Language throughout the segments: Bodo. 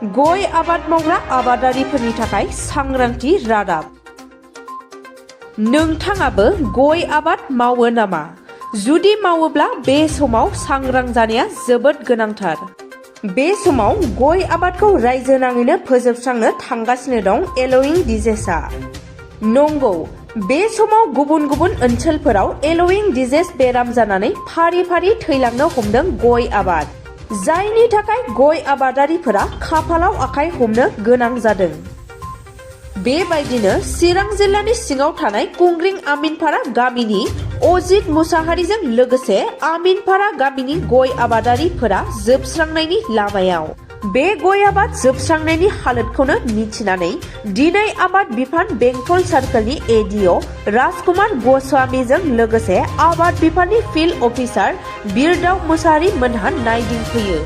गय आबाद मावग्रा आबादारिफोरनि थाखाय सांग्रांथि रादाब। नोंथाङाबो गय आबाद मावो नामा? जुदि मावोब्ला बे समाव सांग्रां जानाया जोबोद गोनांथार। बे समाव गय आबादखौ रायजो नाङैनो फोजोबस्रांनो थांगासिनो दं येल'विं डिजीजआ। नंगौ, बे समाव गुबुन गुबुन ओनसोलफोराव येल'विं डिजीज बेराम जानानै फारि फारि थैलांनो हमदों गय आबाद, जायनि थाखाय गय आबादारिफोरा खाफालाव आखाइ हमनो गोनां जादों। बेबायदिनो चिरां जिल्लानि सिङाव थानाय कुंग्रिं आमिनपारा गामिनि अजित मुसाहारिजों लोगोसे आमिनपारा गामिनि गय आबादारिफोरा जोबस्रांनायनि लामायाव। बे गय आबाद जोबस्रांनायनि हालोदखौनो मिथिनानै दिनै आबाद बिफान बेंटल सार्कलनि एडिअ राजकुमार गस्वामीजों लोगोसे आबाद बिफाननि फिल्ड अफिसार बिरदाव मुसाहारि मोनहा नायदिंफैयो।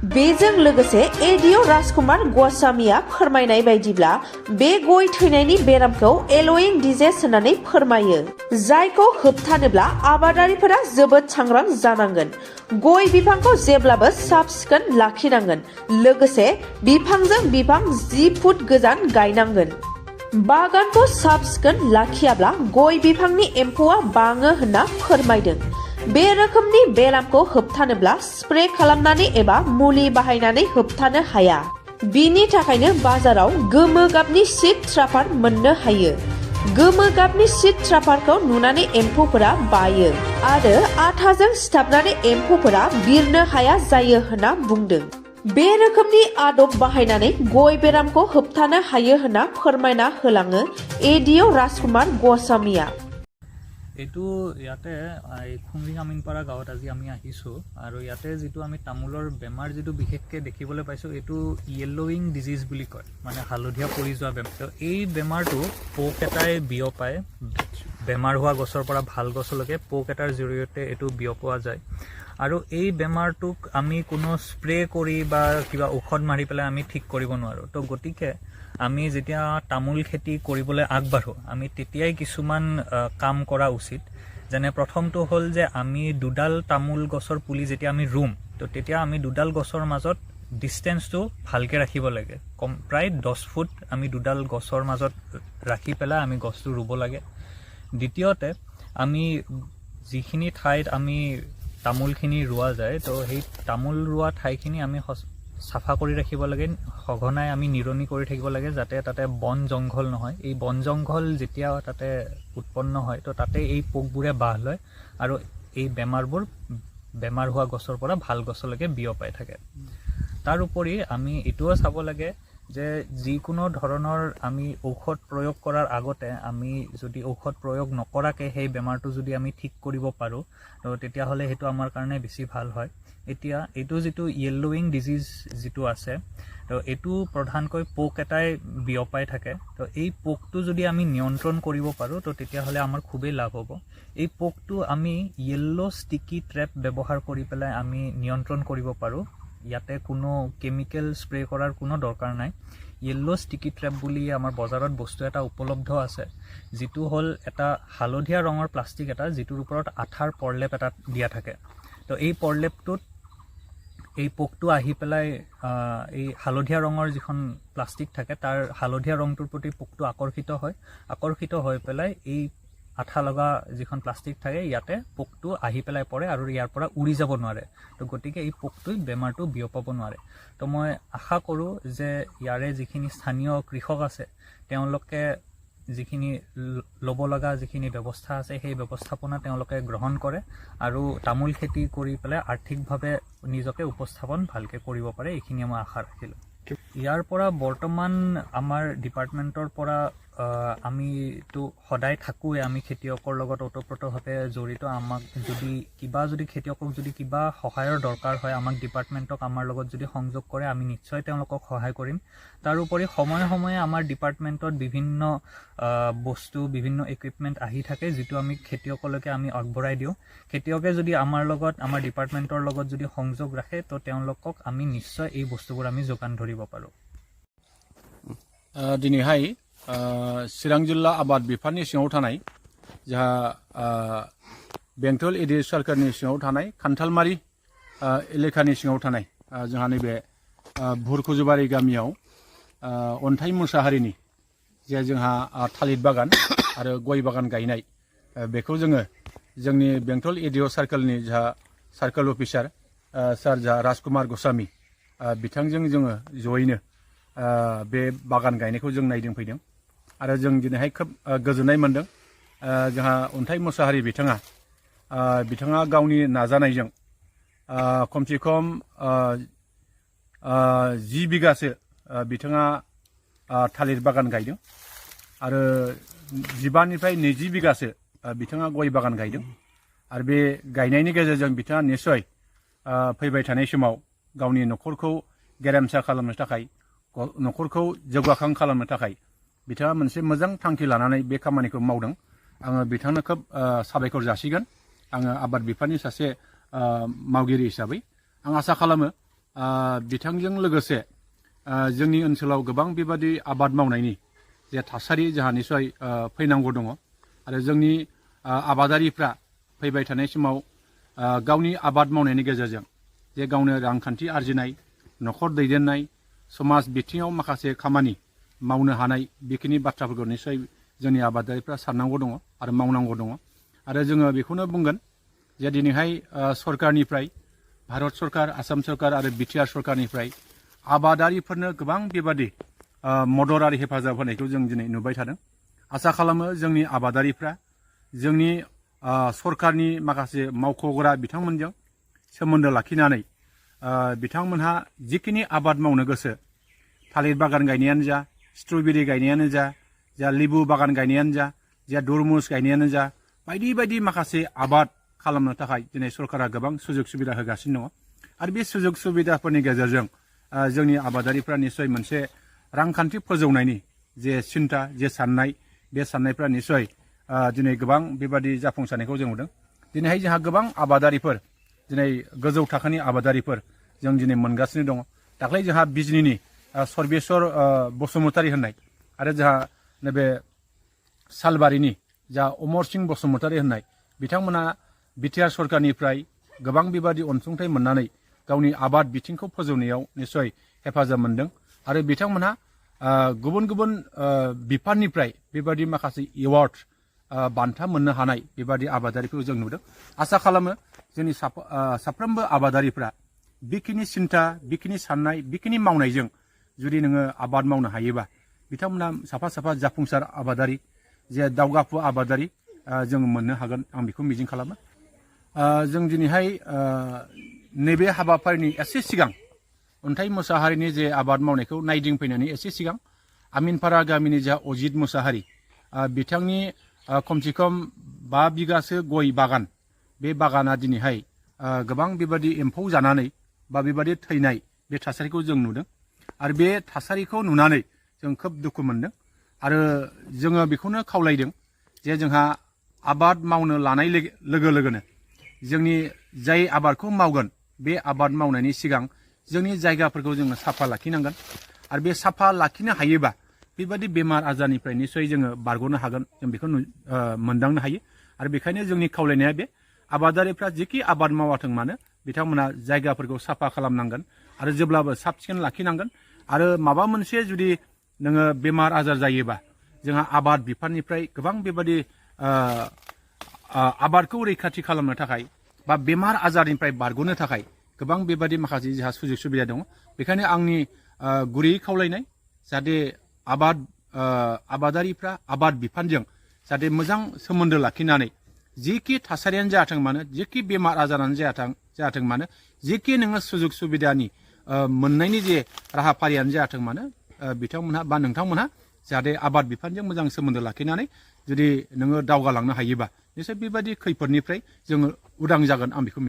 बेजों लोगोसे एडिअ राजकुमार गस्वामीआ फोरमायनाय बायदिब्ला बे गय थैनायनि बेरामखौ येल'विं डिजीज होननानै फोरमायो, जायखौ होबथानोब्ला आबादारिफोरा जोबोद सांग्रां जानांगोन। गय बिफांखौ जेब्लाबो साफ सिखोन लाखिनांगोन, लोगोसे बिफांजों बिफां 10 फुट गोजान गायनांगोन। बागानखौ साफ सिखोन लाखियाब्ला गय बिफांनि एम्फौआ बाङो होनना फोरमायदों। बे रोखोमनि बेरामखौ होबथानोब्ला स्प्रे खालामनानै एबा मुलि बाहायनानै होबथानो हाया। बिनि थाखायनो बाजाराव गोमो गाबनि सीड ट्रापार मोननो हायो। गोमो गाबनि सीड ट्रापारखौ नुनानै एम्फौफोरा बायो आरो आथाजों सिथाबनानै एम्फौफोरा बिरनो हाया जायो होनना बुंदों। बे रोखोमनी आदब बाहायनानै गय बेरामखौ होबथानो हायो होनना फोरमायना होलाङो एडिअ राजकुमार गस्वामीआ। এইটো ইয়াতে কুংৰিং আমিনপাৰা গাঁৱত আজি আমি আহিছোঁ আৰু ইয়াতে যিটো আমি তামোলৰ বেমাৰ যিটো বিশেষকৈ দেখিবলৈ পাইছোঁ, এইটো য়েল'ৱিং ডিজিজ বুলি কয়, মানে হালধীয়া পৰি যোৱা বেমাৰ। তো এই বেমাৰটো পোক এটাই বিয়পায়। বেমাৰ হোৱা গছৰ পৰা ভাল গছলৈকে পোক এটাৰ জৰিয়তে এইটো বিয়পোৱা যায় আৰু এই বেমাৰটোক আমি কোনো স্প্ৰে কৰি বা কিবা ঔষধ মাৰি পেলাই আমি ঠিক কৰিব নোৱাৰোঁ। তো গতিকে আমি যেতিয়া তামোল খেতি কৰিবলৈ আগবাঢ়োঁ, আমি তেতিয়াই কিছুমান কাম কৰা উচিত। যেনে প্ৰথমটো হ'ল যে আমি দুডাল তামোল গছৰ পুলি যেতিয়া আমি ৰুম, তো তেতিয়া আমি দুডাল গছৰ মাজত ডিষ্টেঞ্চটো ভালকৈ ৰাখিব লাগে। প্ৰায় 10 ফুট আমি দুডাল গছৰ মাজত ৰাখি পেলাই আমি গছটো ৰুব লাগে। দ্বিতীয়তে আমি যিখিনি ঠাইত আমি তামোলখিনি ৰোৱা যায়, তো সেই তামোল ৰোৱা ঠাইখিনি আমি চাফা কৰি ৰাখিব লাগে। সঘনাই আমি নিৰণি কৰি থাকিব লাগে যাতে তাতে বন জংঘল নহয়। এই বন জংঘল যেতিয়া তাতে উৎপন্ন হয়, তো তাতে এই পোকবোৰে বাহ লয় আৰু এই বেমাৰবোৰ বেমাৰ হোৱা গছৰ পৰা ভাল গছলৈকে বিয়পাই থাকে। তাৰ উপৰি আমি এইটোও চাব লাগে যে যিকোনো ধৰণৰ আমি ঔষধ প্ৰয়োগ কৰাৰ আগতে আমি যদি ঔষধ প্ৰয়োগ নকৰাকৈ সেই বেমাৰটো যদি আমি ঠিক কৰিব পাৰোঁ, তো তেতিয়াহ'লে সেইটো আমাৰ কাৰণে বেছি ভাল হয়। এতিয়া এইটো যিটো য়েল'ৱিং ডিজিজ যিটো আছে, তো এইটো প্ৰধানকৈ পোক এটাই বিয়পাই থাকে। তো এই পোকটো যদি আমি নিয়ন্ত্ৰণ কৰিব পাৰোঁ, তো তেতিয়াহ'লে আমাৰ খুবেই লাভ হ'ব। এই পোকটো আমি য়েল্ল' ষ্টিকি ট্ৰেপ ব্যৱহাৰ কৰি পেলাই আমি নিয়ন্ত্ৰণ কৰিব পাৰোঁ। ইয়াতে কোনো কেমিকেল স্প্ৰে কৰাৰ কোনো দৰকাৰ নাই। য়েল্ল' ষ্টিকি ট্ৰেপ বুলি আমাৰ বজাৰত বস্তু এটা উপলব্ধ আছে, যিটো হ'ল এটা হালধীয়া ৰঙৰ প্লাষ্টিক এটা, যিটোৰ ওপৰত আঠাৰ পৰলেপ এটা দিয়া থাকে। তো এই পৰলেপটোত এই পোকটো আহি পেলাই এই হালধীয়া ৰঙৰ যিখন প্লাষ্টিক থাকে, তাৰ হালধীয়া ৰংটোৰ প্ৰতি পোকটো আকৰ্ষিত হৈ পেলাই এই আঠা লগা যিখন প্লাষ্টিক থাকে, ইয়াতে পোকটো আহি পেলাই পৰে আৰু ইয়াৰ পৰা উৰি যাব নোৱাৰে। তো গতিকে এই পোকটোৱে বেমাৰটো বিয়পাব নোৱাৰে। তো মই আশা কৰোঁ যে ইয়াৰে যিখিনি স্থানীয় কৃষক আছে, তেওঁলোকে যিখিনি ল'ব লগা যিখিনি ব্যৱস্থা আছে, সেই ব্যৱস্থাপনা তেওঁলোকে গ্ৰহণ কৰে আৰু তামোল খেতি কৰি পেলাই আৰ্থিকভাৱে নিজকে উপস্থাপন ভালকৈ কৰিব পাৰে। এইখিনি মই আশা ৰাখিলোঁ। ইয়াৰ পৰা বৰ্তমান আমাৰ ডিপাৰ্টমেণ্টৰ পৰা আমিতো সদায় থাকোঁৱে, আমি খেতিয়কৰ লগত ওতঃপ্ৰোতভাৱে জড়িত। আমাক যদি খেতিয়কক যদি কিবা সহায়ৰ দৰকাৰ হয়, আমাক ডিপাৰ্টমেণ্টক আমাৰ লগত যদি সংযোগ কৰে, আমি নিশ্চয় তেওঁলোকক সহায় কৰিম। তাৰোপৰি সময়ে সময়ে আমাৰ ডিপাৰ্টমেণ্টত বিভিন্ন বস্তু, বিভিন্ন ইকুইপমেণ্ট আহি থাকে, যিটো আমি খেতিয়কলৈকে আমি আগবঢ়াই দিওঁ। খেতিয়কে যদি আমাৰ ডিপাৰ্টমেণ্টৰ লগত যদি সংযোগ ৰাখে, তো তেওঁলোকক আমি নিশ্চয় এই বস্তুবোৰ আমি যোগান ধৰিব পাৰোঁ। दिनैहाय चिरां जिल्ला आबाद बिफाननि सिङाव थानाय जोंहा बेंटल एडिअ सार्कलनि सिङाव थानाय खान्थालमारि एलेकानि सिङाव थानाय जोंहा नैबे भुरखुजुबारि गामियाव अन्थाइ मुसाहारिनि जे जोंहा थालिर बागान आरो गय बागान गायनाय बेखौ जोङो जोंनि बेंटल एडिअ सार्कोलनि जा सार्कोल अफिसार सार जा राजकुमार गस्वामी बिथांजों जोङो जयैनो बे बागान गायनायखौ जों नायदिंफैदों आरो जों दिनैहाय खोब गोजोननाय मोनदों जोंहा अन्थाइ मुसाहारि बिथाङा गावनि नाजानायजों खमसे खम 10 बिगासो बिथाङा थालिर बागान गायदों आरो 15निफ्राय 20 बिगासो बिथाङा गय बागान गायदों आरो बे गायनायनि गेजेरजों बिथाङा निश्चय फैबाय थानाय समाव गावनि न'खरखौ गेरेमसा खालामनो थाखाय न'खरखौ जौगाखां खालामनो थाखाय बिथाङा मोनसे मोजां थांखि लानानै बे खामानिखौ मावदों आङो बिथांनो खोब साबायखर जासिगोन आङो आबाद बिफाननि सासे मावगिरि हिसाबै आं आसा खालामो बिथांजों लोगोसे जोंनि ओनसोलाव गोबां बेबादि आबाद मावनायनि जे थासारि जोंहा निश्चय फैनांगौ दङ आरो जोंनि आबादारिफ्रा फैबाय थानाय समाव गावनि आबाद मावनायनि गेजेरजों जे गावनो रांखान्थि आरजिनाय न'खर दैदेननाय समाज बिथिङाव माखासे खामानि मावनो हानाय बेखिनि बाथ्राफोरखौ निश्चय जोंनि आबादारिफ्रा साननांगौ दङ आरो मावनांगौ दङ आरो जोङो बेखौनो बुंगोन जे दिनैहाय सरकारनिफ्राय भारत सरकार आसाम सरकार आरो बिटिआर सरकारनिफ्राय आबादारिफोरनो गोबां बेबादि मदद आरो हेफाजाब होनायखौ जों दिनै नुबाय थादों आसा खालामो जोंनि आबादारिफ्रा जोंनि सरकारनि माखासे मावख'ग्रा बिथांमोनजों सोमोन्दो लाखिनानै बिथांमोनहा जिखिनि आबाद मावनो गोसो थालिर बागान गायनायानो जा स्ट्रबेरि गायनायानो जा लेबु बागान गायनायानो जा तरमुज गायनायानो जा बायदि बायदि माखासे आबाद खालामनो थाखाय दिनै सरकारा गोबां सुजुग सुबिदा होगासिनो दङ आरो बे सुजुग सुबिदाफोरनि गेजेरजों जोंनि आबादारिफ्रा निश्चय मोनसे रांखान्थि फोजौनायनि जे सिन्था जे साननाय बे साननायफ्रा निश्चय दिनै गोबां बेबादि जाफुंसारनायखौ जों नुदों दिनैहाय जोंहा गोबां आबादारिफोर दिनै गोजौ थाखोनि आबादारिफोर जों दिनै मोनगासिनो दङ दाख्लै जोंहा बिजनीनि सर्बेस्वर बसुमतारी होननाय आरो जोंहा नैबे सालबारिनि जा अमर सिंह बसुमतारी होननाय बिथांमोना बिटिआर सरकारनिफ्राय गोबां बेबादि अनसुंथाइ मोननानै गावनि आबाद बिथिंखौ फोजौनायाव निश्चय हेफाजाब मोनदों आरो बिथांमोनहा गुबुन गुबुन बिफाननिफ्राय बेबादि माखासे एवार्ड बान्था मोननो हानाय बेबादि आबादारिखौ जों नुदों आसा खालामो जोंनि साफ्रोमबो आबादारिफ्रा बेखिनि सिन्था बेखिनि साननाय बेखिनि मावनायजों जुदि नोङो आबाद मावनो हायोबा बिथांमोना साफा साफा जाफुंसार आबादारि जे दावगाफु आबादारि जों मोननो हागोन आं बेखौ मिजिं खालामो जों दिनैहाय नैबे हाबाफारिनि एसे सिगां अन्थाइ मुसाहारिनि जे आबाद मावनायखौ नायदिंफैनायनि एसे सिगां आमिनपारा गामिनि जा अजित मुसाहारि बिथांनि खमसे खम 5 बिगासो गय बागान बे बागाना दिनैहाय गोबां बेबादि एम्फौ जानानै बा बेबादि थैनाय बे थासारिखौ जों नुदों आरो बे थासारिखौ नुनानै जों खोब दुखु मोनदों आरो जोङो बेखौनो खावलायदों जे जोंहा आबाद मावनो लानाय लोगो लोगोनो जोंनि जाय आबादखौ मावगोन बे आबाद मावनायनि सिगां जोंनि जायगाफोरखौ जोङो साफा लाखिनांगोन आरो बे साफा लाखिनो हायोबा बेबादि बेमार आजारनिफ्राय निश्चय जोङो बारग'नो हागोन जों बेखौ मोनदांनो हायो आरो बेखायनो जोंनि खावलायनाया बे आबादारिफ्रा जेखि आबाद मावाथों मानो बिथांमोना जायगाफोरखौ साफा खालामनांगोन आरो जेब्लाबो साब सिखोन लाखिनांगोन आरो माबा मोनसे जुदि नोङो बेमार आजार जायोबा जोंहा आबाद बिफाननिफ्राय गोबां बेबादि आबादखौ रैखाथि खालामनो थाखाय बा बेमार आजारनिफ्राय बारग'नो थाखाय गोबां बेबादि माखासे जोंहा सुजुग सुबिदा दङ बेखायनो आंनि गुरैयै खावलायनाय जाहाथे आबादारिफ्रा आबाद बिफानजों जाहाथे मोजां सोमोन्दो लाखिनानै जेखि थासारियानो जाथों मानो जेखि बेमार आजारानो जाथों मानो जेखि नोङो सुजुग सुबिदानि मोननायनि जे राहाफारियानो जाथों मानो बिथांमोनहा बा नोंथांमोनहा जाहाथे आबाद बिफानजों मोजां सोमोन्दो लाखिनानै जुदि नोङो दावगालांनो हायोबा निश्चय बेबादि खैफोदनिफ्राय जोङो उदां जागोन आं बेखौ